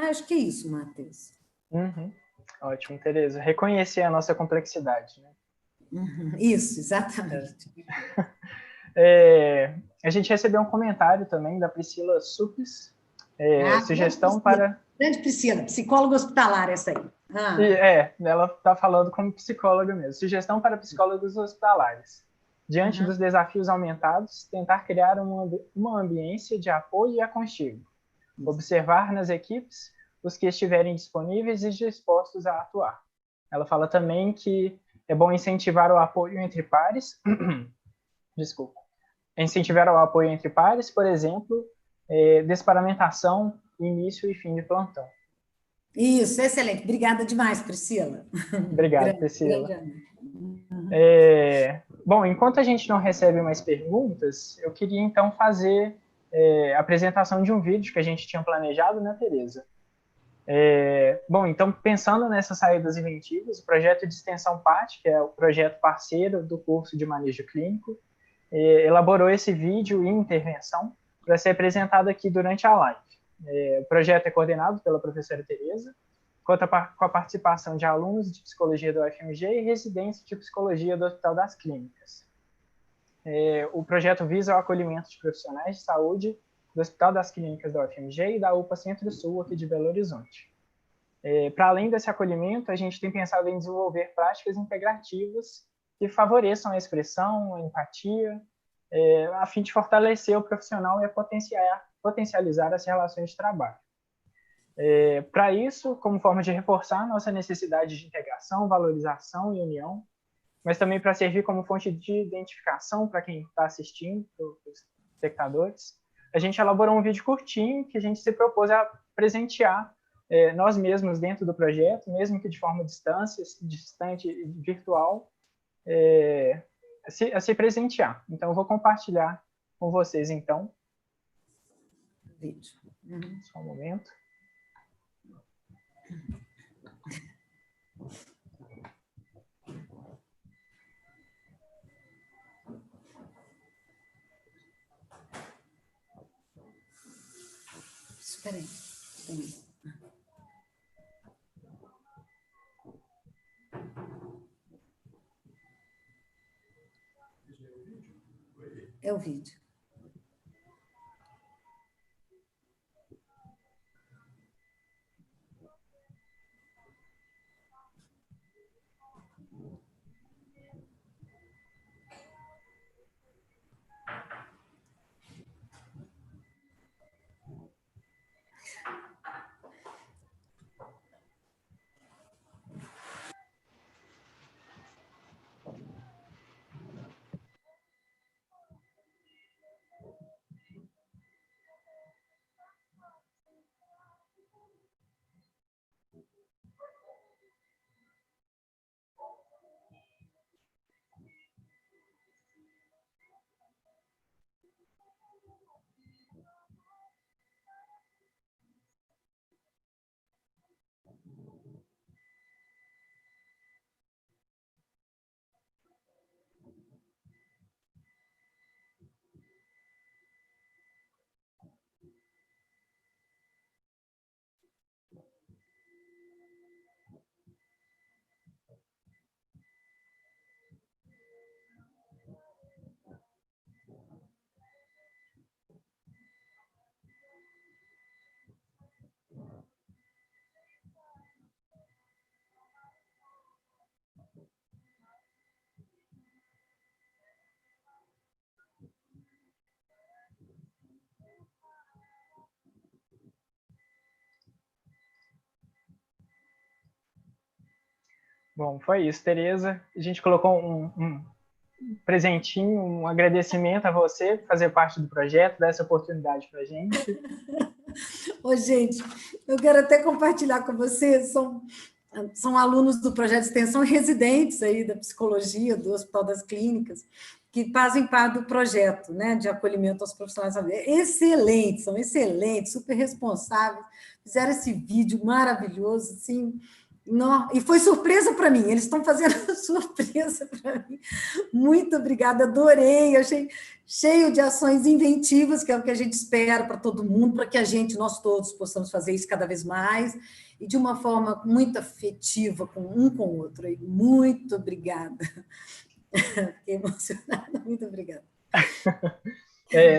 Acho que é isso, Matheus. Uhum. Ótimo, Tereza. Reconhecer a nossa complexidade, né? Isso, exatamente. A gente recebeu um comentário também da Priscila Supes, sugestão Priscila, para... Grande Priscila, psicóloga hospitalar, essa aí. Ela está falando como psicóloga mesmo. Sugestão para psicólogos hospitalares. Diante dos desafios aumentados, tentar criar uma ambiência de apoio e aconchego. Observar nas equipes os que estiverem disponíveis e dispostos a atuar. Ela fala também que é bom incentivar o apoio entre pares. Desculpa. Incentivar o apoio entre pares, por exemplo, desparamentação, início e fim de plantão. Isso, excelente. Obrigada demais, Priscila. Obrigado, Priscila. Bom, enquanto a gente não recebe mais perguntas, eu queria então fazer a apresentação de um vídeo que a gente tinha planejado, né, Tereza? Bom, então, pensando nessas saídas inventivas, o projeto de extensão PAT, que é o projeto parceiro do curso de manejo clínico, elaborou esse vídeo e intervenção para ser apresentado aqui durante a live. O projeto é coordenado pela professora Tereza, conta com a participação de alunos de psicologia do UFMG e residentes de psicologia do Hospital das Clínicas. O projeto visa o acolhimento de profissionais de saúde do Hospital das Clínicas da UFMG e da UPA Centro-Sul aqui de Belo Horizonte. Para além desse acolhimento, a gente tem pensado em desenvolver práticas integrativas que favoreçam a expressão, a empatia, a fim de fortalecer o profissional e potencializar as relações de trabalho. Para isso, como forma de reforçar nossa necessidade de integração, valorização e união, mas também para servir como fonte de identificação para quem está assistindo, para os espectadores, a gente elaborou um vídeo curtinho que a gente se propôs a presentear nós mesmos dentro do projeto, mesmo que de forma distante e virtual, a se presentear. Então, eu vou compartilhar com vocês, então. Vídeo. Só um momento. Espera aí. É o vídeo. Bom, foi isso, Tereza. A gente colocou presentinho, um agradecimento a você por fazer parte do projeto, dar essa oportunidade para a gente. Ô, gente, eu quero até compartilhar com vocês, são alunos do projeto de extensão residentes aí da psicologia, do Hospital das Clínicas, que fazem parte do projeto, né, de acolhimento aos profissionais da saúde. Excelentes, são excelentes, super responsáveis, fizeram esse vídeo maravilhoso, assim, não, e foi surpresa para mim, eles estão fazendo surpresa para mim. Muito obrigada, adorei, achei cheio de ações inventivas, que é o que a gente espera para todo mundo, para que nós todos, possamos fazer isso cada vez mais, e de uma forma muito afetiva, com o outro. Muito obrigada. Fiquei emocionada, muito obrigada.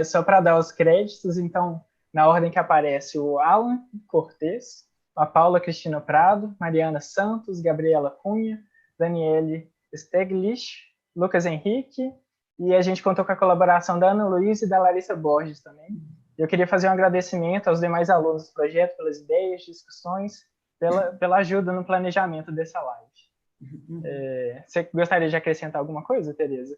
Só para dar os créditos, então, na ordem que aparece o Alan Cortez, a Paula Cristina Prado, Mariana Santos, Gabriela Cunha, Daniele Steglich, Lucas Henrique, e a gente contou com a colaboração da Ana Luísa e da Larissa Borges também. Eu queria fazer um agradecimento aos demais alunos do projeto pelas ideias, discussões, pela ajuda no planejamento dessa live. Você gostaria de acrescentar alguma coisa, Tereza?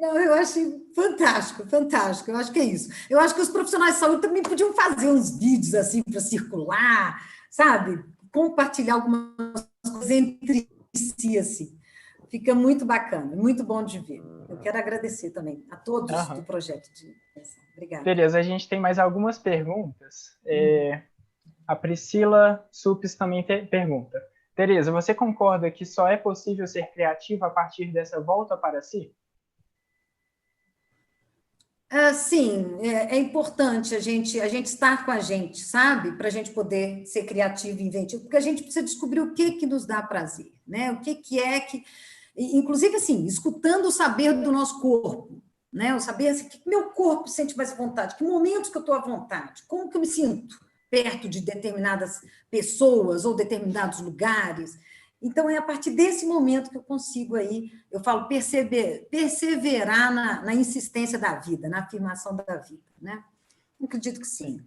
Não, eu achei fantástico, fantástico. Eu acho que é isso. Eu acho que os profissionais de saúde também podiam fazer uns vídeos assim para circular, sabe? Compartilhar algumas coisas entre si, assim. Fica muito bacana, muito bom de ver. Eu quero agradecer também a todos do projeto de extensão. Obrigada. Beleza, a gente tem mais algumas perguntas. A Priscila Supes também pergunta. Tereza, você concorda que só é possível ser criativa a partir dessa volta para si? Sim, é importante a gente estar com a gente, sabe? Para a gente poder ser criativo e inventivo, porque a gente precisa descobrir o que nos dá prazer, né? O que é que... Inclusive, assim, escutando o saber do nosso corpo, né? O saber assim, que meu corpo sente mais vontade, que momentos que eu estou à vontade, como que eu me sinto perto de determinadas pessoas ou determinados lugares. Então, é a partir desse momento que eu consigo aí, eu falo, perseverar na insistência da vida, na afirmação da vida, né? Eu acredito que sim.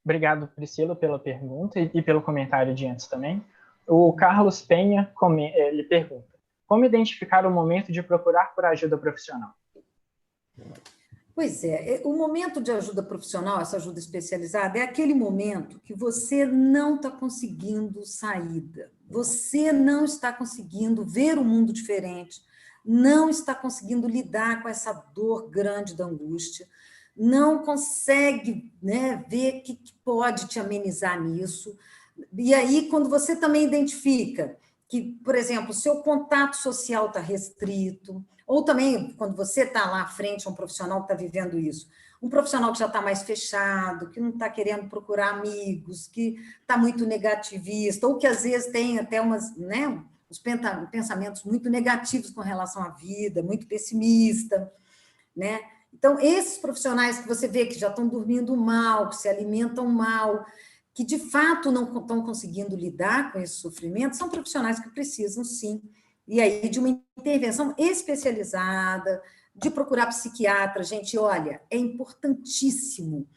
Obrigado, Priscila, pela pergunta e pelo comentário de antes também. O Carlos Penha ele pergunta: como identificar o momento de procurar por ajuda profissional? Pois é, o momento de ajuda profissional, essa ajuda especializada, é aquele momento que você não está conseguindo saída, você não está conseguindo ver o mundo diferente, não está conseguindo lidar com essa dor grande da angústia, não consegue, né, ver o que pode te amenizar nisso. E aí, quando você também identifica que, por exemplo, o seu contato social está restrito, ou também, quando você está lá à frente, um profissional que está vivendo isso, um profissional que já está mais fechado, que não está querendo procurar amigos, que está muito negativista, ou que às vezes tem até uns pensamentos muito negativos com relação à vida, muito pessimista, né? Então, esses profissionais que você vê que já estão dormindo mal, que se alimentam mal, que de fato não estão conseguindo lidar com esse sofrimento, são profissionais que precisam, sim, e aí de uma intervenção especializada, de procurar psiquiatra. Gente, olha, é importantíssimo,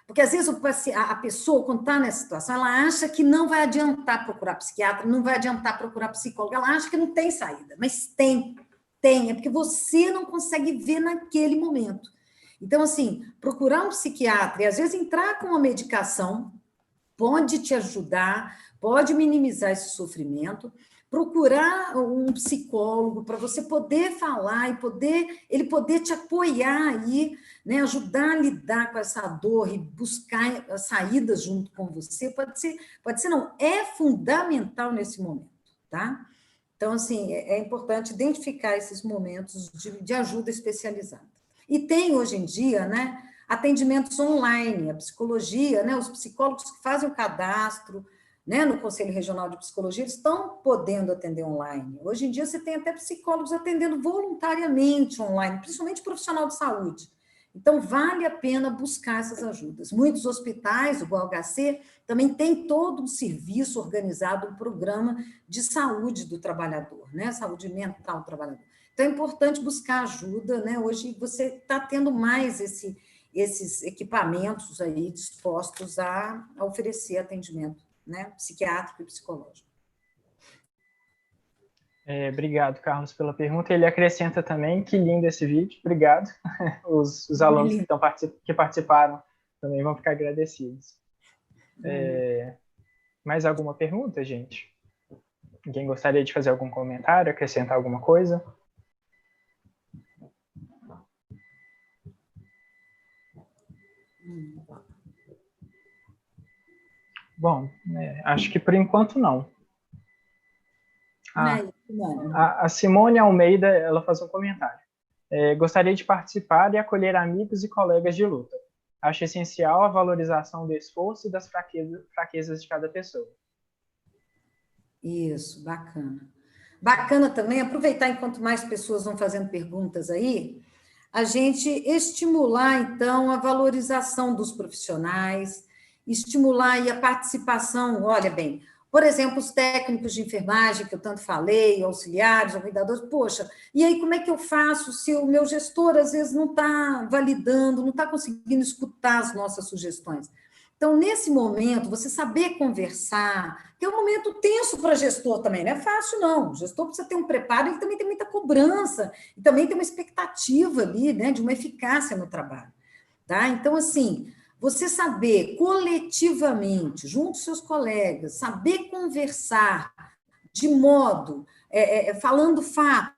porque às vezes a pessoa, quando está nessa situação, ela acha que não vai adiantar procurar psiquiatra, não vai adiantar procurar psicólogo, ela acha que não tem saída, mas tem, é porque você não consegue ver naquele momento. Então, assim, procurar um psiquiatra e às vezes entrar com uma medicação pode te ajudar, pode minimizar esse sofrimento, procurar um psicólogo para você poder falar e ele poder te apoiar aí, né, ajudar a lidar com essa dor e buscar saídas junto com você, pode ser não, é fundamental nesse momento, tá? Então, assim, é importante identificar esses momentos de ajuda especializada. E tem, hoje em dia, né, atendimentos online, a psicologia, né, os psicólogos que fazem o cadastro, né, no Conselho Regional de Psicologia, eles estão podendo atender online. Hoje em dia, você tem até psicólogos atendendo voluntariamente online, principalmente profissional de saúde. Então, vale a pena buscar essas ajudas. Muitos hospitais, o HC, também tem todo um serviço organizado, um programa de saúde do trabalhador, né? Saúde mental do trabalhador. Então, é importante buscar ajuda, né? Hoje você está tendo mais esses equipamentos aí dispostos a oferecer atendimento, né? Psiquiátrico e psicológico. Obrigado, Carlos, pela pergunta. Ele acrescenta também, que lindo esse vídeo, obrigado. Os alunos que participaram também vão ficar agradecidos. Mais alguma pergunta, gente? Alguém gostaria de fazer algum comentário, acrescentar alguma coisa? Bom, acho que por enquanto não. A Simone Almeida, ela faz um comentário. Gostaria de participar e acolher amigos e colegas de luta. Acho essencial a valorização do esforço e das fraquezas de cada pessoa. Isso, bacana. Bacana também aproveitar enquanto mais pessoas vão fazendo perguntas aí, a gente estimular, então, a valorização dos profissionais, estimular aí a participação, olha bem, por exemplo, os técnicos de enfermagem, que eu tanto falei, auxiliares, cuidadores, poxa, e aí como é que eu faço se o meu gestor, às vezes, não está validando, não está conseguindo escutar as nossas sugestões? Então, nesse momento, você saber conversar, que é um momento tenso para gestor também, não é fácil, não. O gestor precisa ter um preparo, ele também tem muita cobrança, e também tem uma expectativa ali, né, de uma eficácia no trabalho. Tá? Então, assim, você saber coletivamente, junto com seus colegas, saber conversar de modo, falando fato,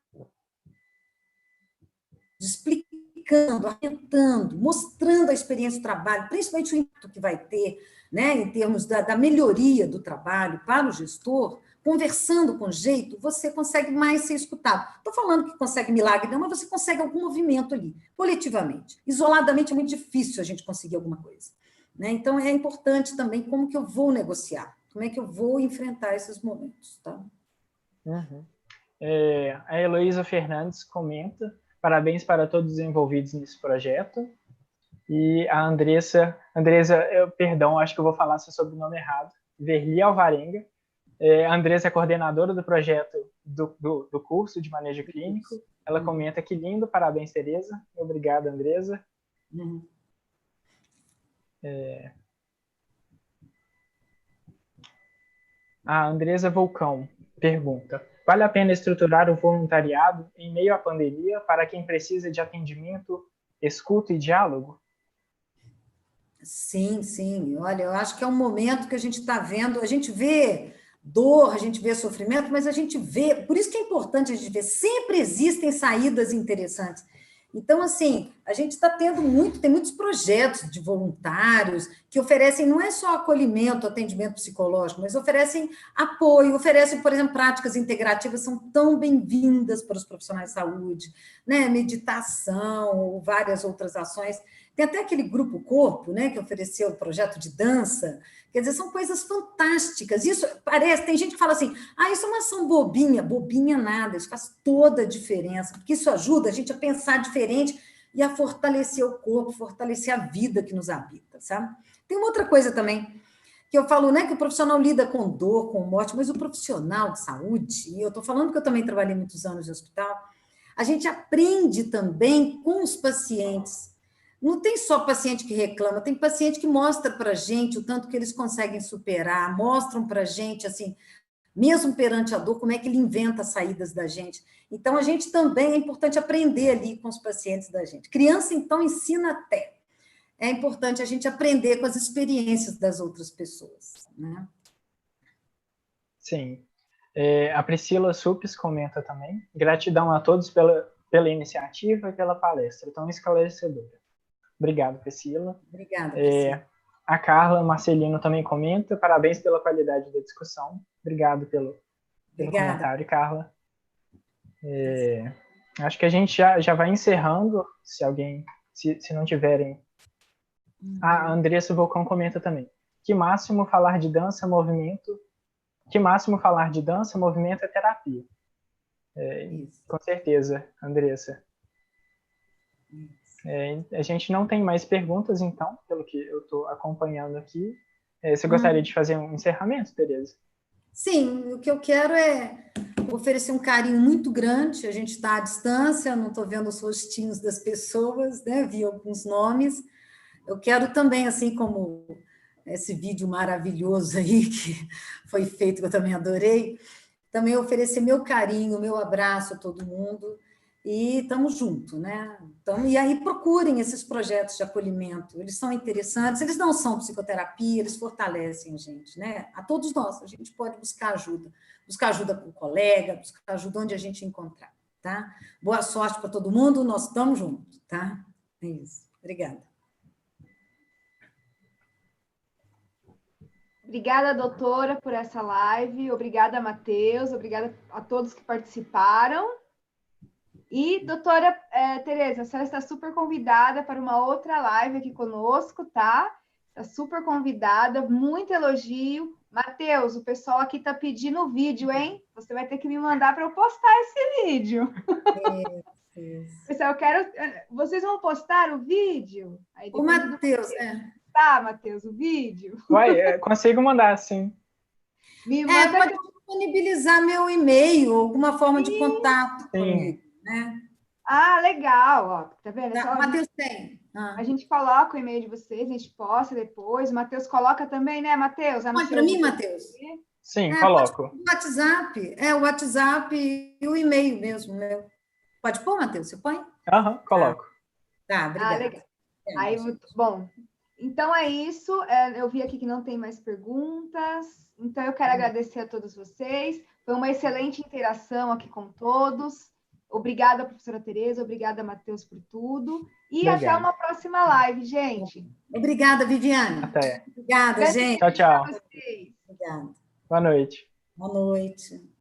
explicando, orientando, mostrando a experiência do trabalho, principalmente o impacto que vai ter, né, em termos da melhoria do trabalho para o gestor, conversando com jeito, você consegue mais ser escutado. Estou falando que consegue milagre, não, mas você consegue algum movimento ali, coletivamente. Isoladamente é muito difícil a gente conseguir alguma coisa. Né? Então, é importante também como que eu vou negociar, como é que eu vou enfrentar esses momentos. Tá? Uhum. A Heloísa Fernandes comenta: parabéns para todos os envolvidos nesse projeto. E a Andressa, perdão, acho que eu vou falar seu sobrenome errado, Verli Alvarenga. A Andressa é coordenadora do projeto do curso de manejo clínico. Ela comenta: que lindo, parabéns, Tereza. Obrigado, Andressa. A Andresa Vulcão pergunta: vale a pena estruturar o voluntariado em meio à pandemia para quem precisa de atendimento, escuta e diálogo? Sim, sim. Olha, eu acho que é um momento que a gente está vendo, a gente vê dor, a gente vê sofrimento, mas a gente vê, por isso que é importante a gente ver, sempre existem saídas interessantes. Então, assim, a gente está tendo tem muitos projetos de voluntários que oferecem, não é só acolhimento, atendimento psicológico, mas oferecem apoio, oferecem, por exemplo, práticas integrativas, são tão bem-vindas para os profissionais de saúde, né? Meditação, ou várias outras ações. Tem até aquele Grupo Corpo, né, que ofereceu o projeto de dança. Quer dizer, são coisas fantásticas. Isso parece, tem gente que fala assim, isso é uma ação bobinha. Bobinha nada, isso faz toda a diferença, porque isso ajuda a gente a pensar diferente e a fortalecer o corpo, fortalecer a vida que nos habita, sabe? Tem uma outra coisa também, que eu falo, né, que o profissional lida com dor, com morte, mas o profissional de saúde, e eu estou falando que eu também trabalhei muitos anos em hospital, a gente aprende também com os pacientes. Não tem só paciente que reclama, tem paciente que mostra para a gente o tanto que eles conseguem superar, mostram para a gente, assim, mesmo perante a dor, como é que ele inventa saídas da gente. Então, a gente também é importante aprender ali com os pacientes da gente. Criança, então, ensina até. É importante a gente aprender com as experiências das outras pessoas. Né? Sim. A Priscila Supes comenta também: gratidão a todos pela iniciativa e pela palestra tão esclarecedora. Obrigado, Priscila. Obrigada, Priscila. A Carla Marcelino também comenta: parabéns pela qualidade da discussão. Obrigado pelo comentário, Carla. Acho que a gente já vai encerrando, se não tiverem. A Andressa Vulcão comenta também: que máximo falar de dança, movimento é terapia. Com certeza, Andressa. A gente não tem mais perguntas, então, pelo que eu estou acompanhando aqui. Você gostaria de fazer um encerramento, Tereza? Sim, o que eu quero é oferecer um carinho muito grande. A gente está à distância, não estou vendo os rostinhos das pessoas, né? Vi alguns nomes. Eu quero também, assim como esse vídeo maravilhoso aí que foi feito, que eu também adorei, também oferecer meu carinho, meu abraço a todo mundo, e estamos juntos, né? Então, e aí procurem esses projetos de acolhimento, eles são interessantes, eles não são psicoterapia, eles fortalecem a gente, né? A todos nós, a gente pode buscar ajuda com o colega, buscar ajuda onde a gente encontrar, tá? Boa sorte para todo mundo, nós estamos juntos, tá? É isso. Obrigada. Obrigada, doutora, por essa live. Obrigada, Matheus. Obrigada a todos que participaram. E, doutora Tereza, a senhora está super convidada para uma outra live aqui conosco, tá? Está super convidada, muito elogio. Matheus, o pessoal aqui está pedindo o vídeo, hein? Você vai ter que me mandar para eu postar esse vídeo. Pessoal, vocês vão postar o vídeo? Aí, o Matheus, Tá, Matheus, o vídeo? Consigo mandar, sim. Me manda pode disponibilizar meu e-mail, alguma forma de contato comigo, né? Ah, legal, ó, tá vendo? O Matheus tem. A gente coloca o e-mail de vocês, a gente posta depois. O Matheus coloca também, né, Matheus? Pode para mim, Matheus? Sim, coloco. O WhatsApp, o WhatsApp e o e-mail mesmo, meu. Pode pôr, Matheus? Você põe? Coloco. Tá, obrigada. Legal. Aí, bom, então é isso. Eu vi aqui que não tem mais perguntas. Então, eu quero agradecer a todos vocês. Foi uma excelente interação aqui com todos. Obrigada, professora Tereza. Obrigada, Matheus, por tudo. E até uma próxima live, gente. Obrigada, Viviane. Até. Obrigada, gente. Tchau, tchau. Obrigada. Boa noite. Boa noite.